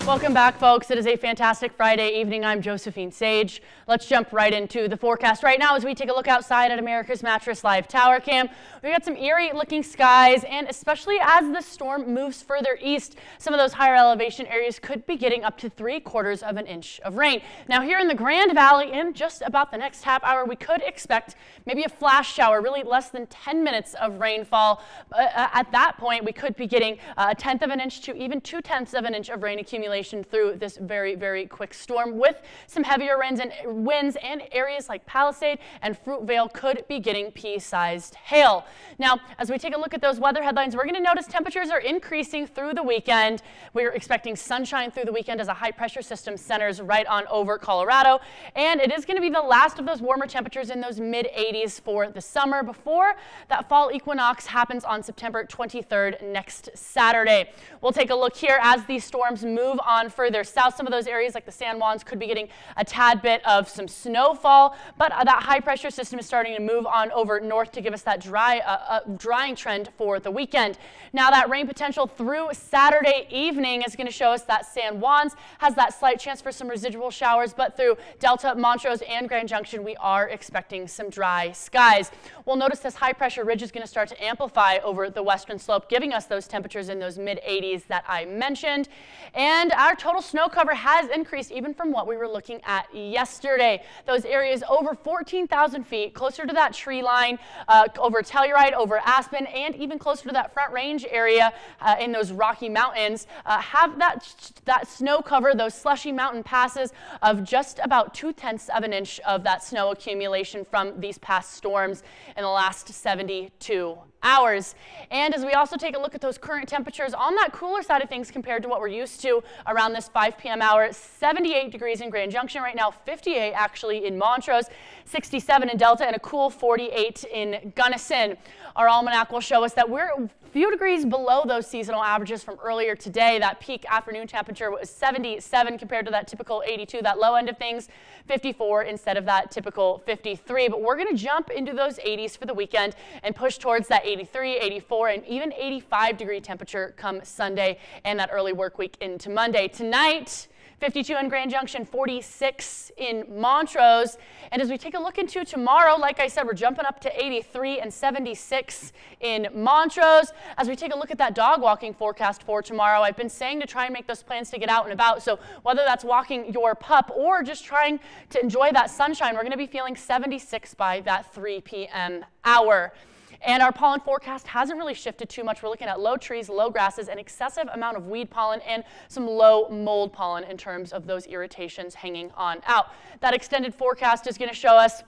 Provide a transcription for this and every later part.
Welcome back, folks. It is a fantastic Friday evening. I'm Josephine Sage. Let's jump right into the forecast right now as we take a look outside at America's Mattress Live Tower Cam. We've got some eerie looking skies, and especially as the storm moves further east, some of those higher elevation areas could be getting up to 3/4 of an inch of rain. Now here in the Grand Valley, in just about the next half hour, we could expect maybe a flash shower, really less than 10 minutes of rainfall. At that point, we could be getting a 1/10 of an inch to even 2/10 of an inch of rain accumulation through this very, very quick storm, with some heavier winds and areas like Palisade and Fruitvale could be getting pea-sized hail. Now, as we take a look at those weather headlines, we're going to notice temperatures are increasing through the weekend. We're expecting sunshine through the weekend as a high-pressure system centers right on over Colorado, and it is going to be the last of those warmer temperatures in those mid-80s for the summer before that fall equinox happens on September 23rd next Saturday. We'll take a look here as these storms move on further south. Some of those areas like the San Juans could be getting a tad bit of some snowfall, but that high pressure system is starting to move on over north to give us that drying trend for the weekend. Now that rain potential through Saturday evening is going to show us that San Juans has that slight chance for some residual showers, but through Delta, Montrose, and Grand Junction, we are expecting some dry skies. We'll notice this high pressure ridge is going to start to amplify over the western slope, giving us those temperatures in those mid-80s that I mentioned. And our total snow cover has increased even from what we were looking at yesterday. Those areas over 14,000 feet, closer to that tree line, over Telluride, over Aspen, and even closer to that Front Range area in those Rocky Mountains, have that snow cover, those slushy mountain passes of just about 2/10 of an inch of that snow accumulation from these past storms in the last 72 hours. And as we also take a look at those current temperatures on that cooler side of things compared to what we're used to around this 5 p.m. hour, 78 degrees in Grand Junction right now, 58 actually in Montrose, 67 in Delta, and a cool 48 in Gunnison. Our almanac will show us that we're a few degrees below those seasonal averages from earlier today. That peak afternoon temperature was 77 compared to that typical 82, that low end of things, 54 instead of that typical 53. But we're going to jump into those 80s for the weekend and push towards that 83, 84, and even 85 degree temperature come Sunday and that early work week into Monday. Tonight, 52 in Grand Junction, 46 in Montrose. And as we take a look into tomorrow, like I said, we're jumping up to 83 and 76 in Montrose. As we take a look at that dog walking forecast for tomorrow, I've been saying to try and make those plans to get out and about. So whether that's walking your pup or just trying to enjoy that sunshine, we're going to be feeling 76 by that 3 p.m. hour. And our pollen forecast hasn't really shifted too much. We're looking at low trees, low grasses, an excessive amount of weed pollen, and some low mold pollen in terms of those irritations hanging on out. That extended forecast is going to show us,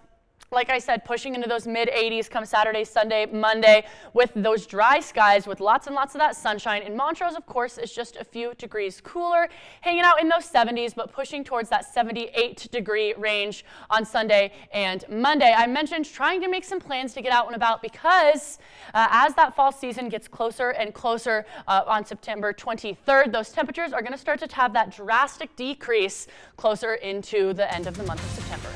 like I said, pushing into those mid-80s come Saturday, Sunday, Monday, with those dry skies with lots and lots of that sunshine. In Montrose, of course, is just a few degrees cooler, hanging out in those 70s, but pushing towards that 78-degree range on Sunday and Monday. I mentioned trying to make some plans to get out and about because as that fall season gets closer and closer on September 23rd, those temperatures are going to start to have that drastic decrease closer into the end of the month of September.